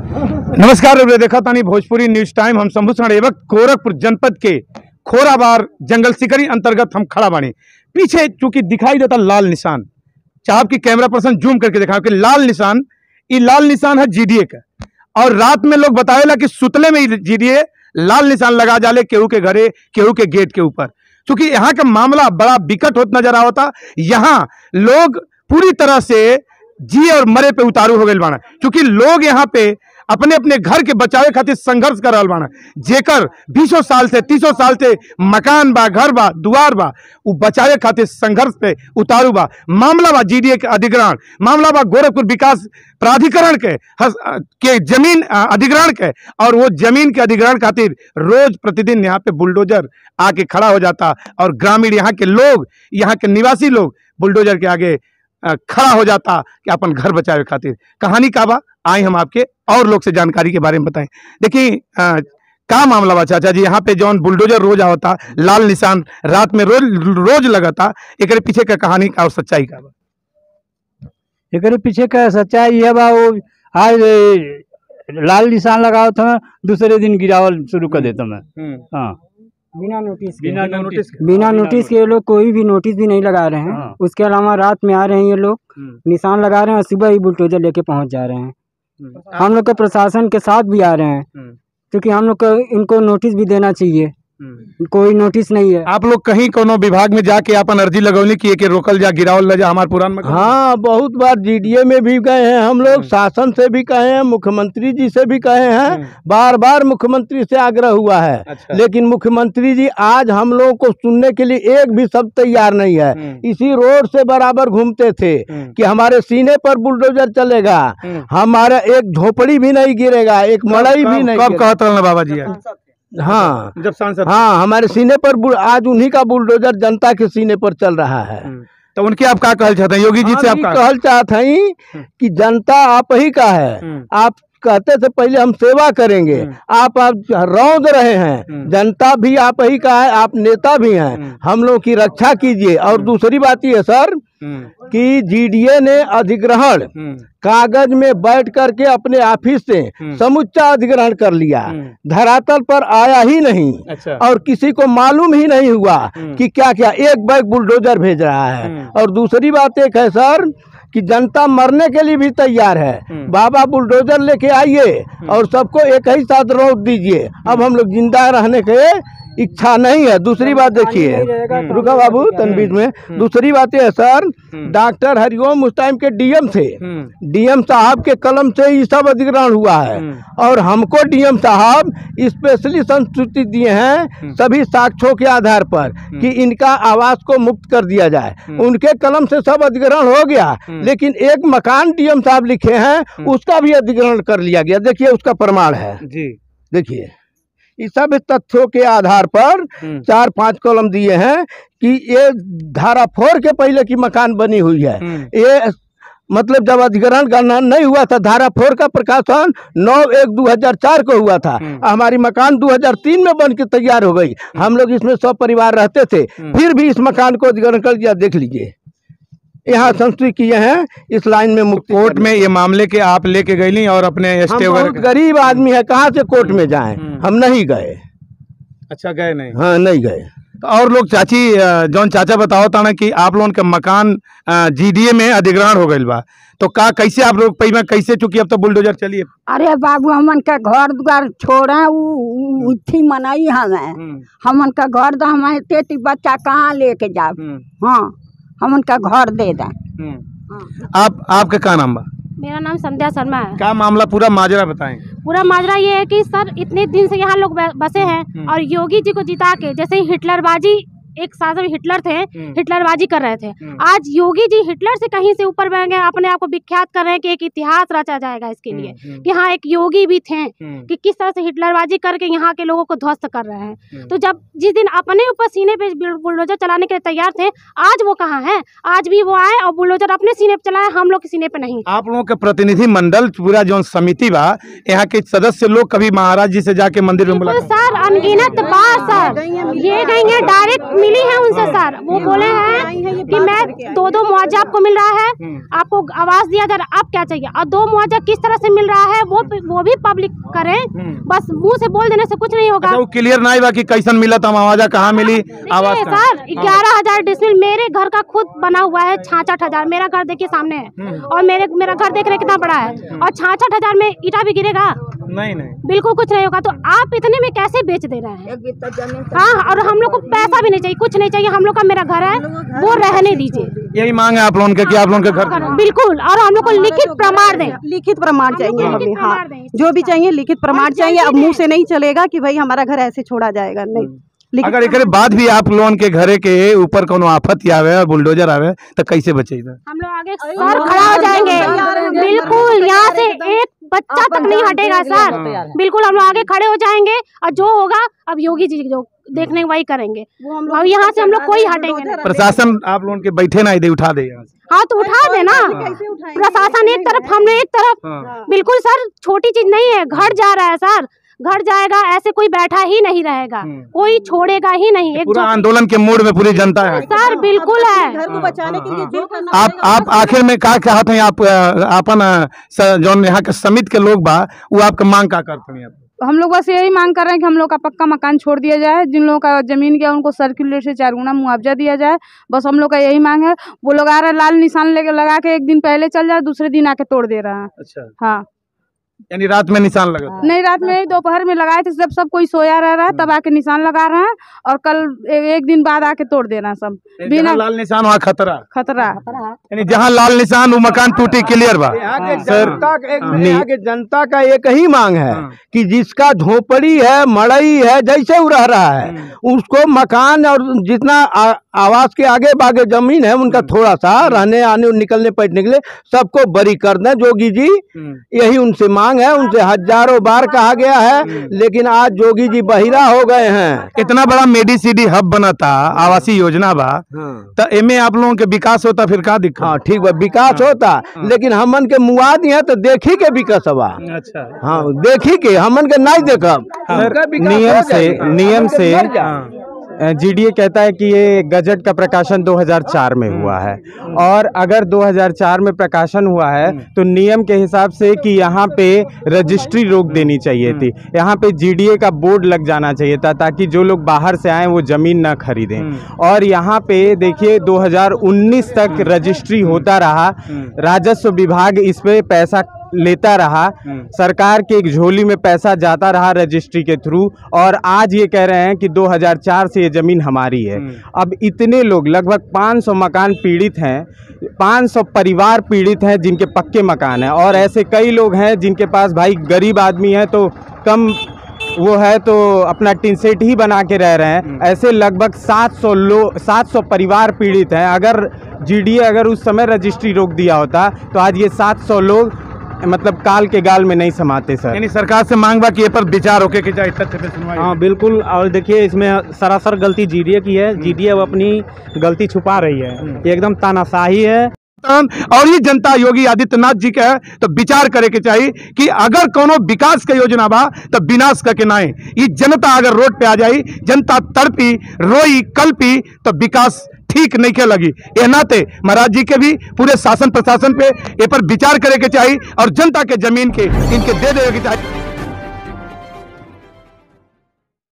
नमस्कार, देखा तानी भोजपुरी न्यूज टाइम। हम शंभू शरण एवं गोरखपुर जनपद के खोराबार जंगल सिकरी अंतर्गत हम खड़ा बानी। पीछे चूंकि दिखाई देता लाल निशान, चाहे आपकी कैमरा पर्सन जूम करके दिखाओ कि लाल निशान, ये लाल निशान है जीडीए का। और रात में लोग बतावेला कि सुतले में जीडीए लाल निशान लगा जाले केहू के घरे, केहू के गेट के ऊपर। क्योंकि यहाँ का मामला बड़ा विकट होता नजर आवता। यहाँ लोग पूरी तरह से जी और मरे पे उतारू हो गए बाना, क्योंकि लोग यहाँ पे अपने अपने घर के बचावे खातिर संघर्ष कर रहा बाना। जेकर 20 साल से 30 साल से मकान बा, घर बा, दुआर बा, वो बचावे खातिर संघर्ष पे उतारू बा। मामला बा जीडीए के अधिग्रहण, मामला बा गोरखपुर विकास प्राधिकरण के जमीन अधिग्रहण के। और वो जमीन के अधिग्रहण खातिर रोज प्रतिदिन यहाँ पे बुलडोजर आके खड़ा हो जाता और ग्रामीण यहाँ के लोग, यहाँ के निवासी लोग बुलडोजर के आगे खड़ा हो जाता कि अपन घर बचावे खातिर। कहानी का बा, आए हम आपके और लोग से जानकारी के बारे में बताएं। देखिए का मामला बा चाचा जी, यहाँ पे जौन बुलडोजर रोज आवता, लाल निशान रात में रोज लगता, एक पीछे का कहानी का और सच्चाई का बा? एक पीछे का सच्चाई है बा, वो आज लाल निशान लगाओ था, दूसरे दिन गिरावल शुरू कर देता मैं। हाँ, बिना नोटिस के ये लोग कोई भी नोटिस भी नहीं लगा रहे हैं। हाँ। उसके अलावा रात में आ रहे हैं ये लोग, निशान लगा रहे हैं और सुबह ही बुलडोजर लेके पहुंच जा रहे हैं। हम लोग के प्रशासन के साथ भी आ रहे हैं, क्योंकि हम लोग को इनको नोटिस भी देना चाहिए। कोई नोटिस नहीं है। आप लोग कहीं कोनो विभाग में जाके अपन अर्जी लगौली कि एक रोकल जा, गिरावल जा हमारे पुरान में? हाँ, बहुत बार जीडीए में भी गए हैं हम लोग, शासन से भी कहे हैं, मुख्यमंत्री जी से भी कहे हैं, बार बार मुख्यमंत्री से आग्रह हुआ है। अच्छा। लेकिन मुख्यमंत्री जी आज हम लोगों को सुनने के लिए एक भी शब्द तैयार नहीं है। इसी रोड से बराबर घूमते थे कि हमारे सीने पर बुलडोजर चलेगा, हमारा एक झोपड़ी भी नहीं गिरेगा, एक मड़ई भी नहीं। कब कहते हैं बाबा जी? हाँ, जब सांसद, हाँ, हमारे सीने पर आज उन्हीं का बुलडोजर जनता के सीने पर चल रहा है। तो उनके आप क्या कहल चाहते हैं? योगी जी से आप कहल चाहते हैं कि जनता आप ही का है। आप कहते थे पहले हम सेवा करेंगे, आप रौंद रहे हैं। जनता भी आप ही का है, आप नेता भी हैं, हम लोग की रक्षा कीजिए। और दूसरी बात ये सर कि जीडीए ने अधिग्रहण कागज में बैठ करके अपने ऑफिस से समुच्चा अधिग्रहण कर लिया, धरातल पर आया ही नहीं। अच्छा। और किसी को मालूम ही नहीं हुआ कि क्या क्या एक बैग बुलडोजर भेज रहा है। और दूसरी बात एक है सर कि जनता मरने के लिए भी तैयार है। बाबा बुलडोजर लेके आइए और सबको एक ही साथ रोक दीजिए। अब हम लोग जिंदा रहने के इच्छा नहीं है। दूसरी बात देखिए, रुका बाबू तनवीर में, दूसरी बात है सर, डॉक्टर हरिओम उस टाइम के डीएम थे, डीएम साहब के कलम से ये सब अधिग्रहण हुआ है। और हमको डीएम साहब स्पेशली संस्तुति दिए हैं सभी साक्ष्यों के आधार पर कि इनका आवास को मुक्त कर दिया जाए। उनके कलम से सब अधिग्रहण हो गया, लेकिन एक मकान डीएम साहब लिखे हैं उसका भी अधिग्रहण कर लिया गया। देखिए उसका प्रमाण है जी, देखिए इस सब तथ्यों के आधार पर 4-5 कॉलम दिए हैं कि ये धारा 4 के पहले की मकान बनी हुई है। ये मतलब जब अधिग्रहण करना नहीं हुआ था, धारा 4 का प्रकाशन 9/1/2004 को हुआ था। हमारी मकान 2003 में बन के तैयार हो गई। हम लोग इसमें सब परिवार रहते थे, फिर भी इस मकान को अधिग्रहण कर दिया। देख लीजिए यहाँ संस्तुति किए हैं इस लाइन में मुक्ति। कोर्ट में ये मामले के आप लेके गई और अपने हम गरीब आदमी है, कहाँ से कोर्ट में जाएं? हम नहीं गए। अच्छा, गए नहीं? हाँ, नहीं गए। तो और लोग चाची जौन चाचा बताओ था ना कि आप लोगों के मकान जीडीए में अधिग्रहण हो गई बा, तो का कैसे आप लोग पैमा कैसे, चूंकि अब तो बुलडोजर चलिए? अरे बाबू, हमन का घर द्वार छोड़े उठी मनाई हमें, हमन का घर दो, हमारे तेती बच्चा कहाँ लेके जाओ? हाँ, हम उनका घर दे दें। आपका क्या नाम बा? मेरा नाम संध्या शर्मा है। क्या मामला, पूरा माजरा बताएं। पूरा माजरा ये है कि सर इतने दिन से यहाँ लोग बसे हैं और योगी जी को जिता के, जैसे ही हिटलरबाजी, एक शासक हिटलर थे, हिटलरबाजी कर रहे थे, आज योगी जी हिटलर से कहीं से ऊपर बन गए, अपने आप को विख्यात कर रहे हैं कि एक इतिहास रचा जाएगा इसके लिए कि हाँ एक योगी भी थे कि किस तरह से हिटलरबाजी करके यहाँ के लोगों को ध्वस्त कर रहे हैं। तो जब जिस दिन अपने ऊपर सीने पे बुलडोजर चलाने के लिए तैयार थे, आज वो कहाँ है? आज भी वो आए और बुलडोजर अपने सीने पे चलाए, हम लोग के सीने पे नहीं। आप लोगों के प्रतिनिधि मंडल पूरा जो समिति बा, यहाँ के सदस्य लोग कभी महाराज जी से जाके मंदिर में सर अनगिनत बार सर ये गई है, डायरेक्ट मिली है उनसे सर। वो बोले हैं कि मैं 2 मुआवजा आपको मिल रहा है, आपको आवास दिया जा रहा है, आप क्या चाहिए, और 2 मुआवजा किस तरह से मिल रहा है वो भी पब्लिक करें, बस मुंह से बोल देने से कुछ नहीं होगा। वो क्लियर नहीं हुआ कि कैसन मिला था मुआवजा, कहाँ मिली आवास सर 11,000 डिसमिल मेरे घर का खुद बना हुआ है, 66,000 मेरा घर देखिए सामने है, और मेरा घर देख रहे कितना बड़ा है, और 66,000 में ईटा भी गिरेगा? नहीं बिल्कुल कुछ नहीं होगा। तो आप इतने में कैसे बेच दे रहे हैं? हाँ, और हम लोग को पैसा भी नहीं चाहिए, कुछ नहीं चाहिए, हम लोग का मेरा घर है वो रहने दीजिए। यही मांग है आप लोगों के कि आप लोगों के घर बिल्कुल, और हम लोग को लिखित प्रमाण दें, लिखित प्रमाण चाहिए हमें। हाँ, जो भी चाहिए लिखित प्रमाण चाहिए। अब मुंह से नहीं चलेगा कि भाई हमारा घर ऐसे छोड़ा जाएगा, नहीं। अगर एक बाद भी आप लोगों के घरे के ऊपर कोनो आफत आवे और बुलडोजर आवे तो कैसे बचेगा? हम लोग आगे सर खड़ा हो जाएंगे, बिल्कुल यहाँ से एक बच्चा तक नहीं हटेगा सर, बिल्कुल हम लोग आगे खड़े हो जाएंगे, और जो होगा अब योगी जी जो देखने वही करेंगे, अब यहाँ से हम लोग कोई हटेंगे नहीं। प्रशासन आप लोगों के बैठे ना दे उठा दे यहाँ से। हाँ तो उठा दे ना, प्रशासन एक तरफ हम लोग एक तरफ, बिल्कुल सर छोटी चीज नहीं है, घर जा रहा है सर, घर जाएगा, ऐसे कोई बैठा ही नहीं रहेगा, कोई छोड़ेगा ही नहीं। एक पूरा आंदोलन के मूड में पूरी जनता है सर, बिल्कुल है। घर को बचाने के लिए जो आप आखिर में क्या चाहते हैं? आप अपन जो यहाँ के समिति के लोग बा वो आपका मांग क्या करते हैं? हम लोग बस यही मांग कर रहे हैं कि हम लोग का पक्का मकान छोड़ दिया जाए, जिन लोगों का जमीन गया उनको सर्किल रेट से 4 गुना मुआवजा दिया जाए, बस हम लोग का यही मांग है। वो लोग आ रहा है लाल निशान लेके लगा के, एक दिन पहले चल जाए, दूसरे दिन आके तोड़ दे रहा है। अच्छा, हाँ, यानी रात में निशान लगा था? नहीं, रात में दोपहर में लगाए थे, जब सब कोई सोया रह रहा है तब आके निशान लगा रहे हैं, और कल एक दिन बाद आके तोड़ देना सब बिना लाल निशान वहाँ खतरा खतरा। जहाँ लाल निशान वो मकान टूटी क्लियर बा। जनता का एक ही मांग है कि जिसका झोपड़ी है, मड़ई है, जैसे वो रह रहा है उसको मकान, और जितना आवास के आगे बागे जमीन है उनका थोड़ा सा रहने आने निकलने बैठने के लिए सबको बरी कर दें जोगी जी। यही उनसे मांग है, उनसे हजारों बार कहा गया है, लेकिन आज जोगी जी बहिरा हो गए हैं। इतना बड़ा मेडिसिटी हब बना था, आवासीय योजना बा, तो एमे आप लोगों के विकास होता फिर का दिक्कत? हाँ ठीक बा, विकास होता, लेकिन हमन के मुआद है तो देखी के विकास बा। अच्छा, हाँ देखी के, हमन के नहीं देखब। नियम से जीडीए कहता है कि ये गजट का प्रकाशन 2004 में हुआ है, और अगर 2004 में प्रकाशन हुआ है तो नियम के हिसाब से कि यहाँ पे रजिस्ट्री रोक देनी चाहिए थी, यहाँ पे जीडीए का बोर्ड लग जाना चाहिए था, ताकि जो लोग बाहर से आए वो ज़मीन ना खरीदें। और यहाँ पे देखिए 2019 तक रजिस्ट्री होता रहा, राजस्व विभाग इस पे पैसा लेता रहा, सरकार के एक झोली में पैसा जाता रहा रजिस्ट्री के थ्रू, और आज ये कह रहे हैं कि 2004 से ये ज़मीन हमारी है। अब इतने लोग, लगभग 500 मकान पीड़ित हैं, 500 परिवार पीड़ित हैं जिनके पक्के मकान हैं, और ऐसे कई लोग हैं जिनके पास भाई गरीब आदमी है तो कम वो है तो अपना टिन सेट ही बना के रह रहे हैं। ऐसे लगभग 700 परिवार पीड़ित हैं। अगर जीडीए अगर उस समय रजिस्ट्री रोक दिया होता तो आज ये 700 लोग मतलब काल के गाल में नहीं समाते सर। यानी सरकार से मांग बा कि ये पर विचार होके कि जाए तथ्य पे सुनवाई। हाँ बिल्कुल, और देखिए इसमें सरासर गलती जीडीए की है, जीडीए अब अपनी गलती छुपा रही है, ये एकदम तानाशाही है। और ये जनता योगी आदित्यनाथ जी का है तो विचार करे के चाहिए कि अगर कोनो विकास के योजना बा तो विनाश करके ना आए। ये जनता अगर रोड पे आ जाई, जनता तड़पी रोई कल्पी तो विकास ठीक नहीं के लगी। ये नाते महाराज जी के भी पूरे शासन प्रशासन पे ये पर विचार करे के चाहिए और जनता के जमीन के इनके दे देवे के चाहिए।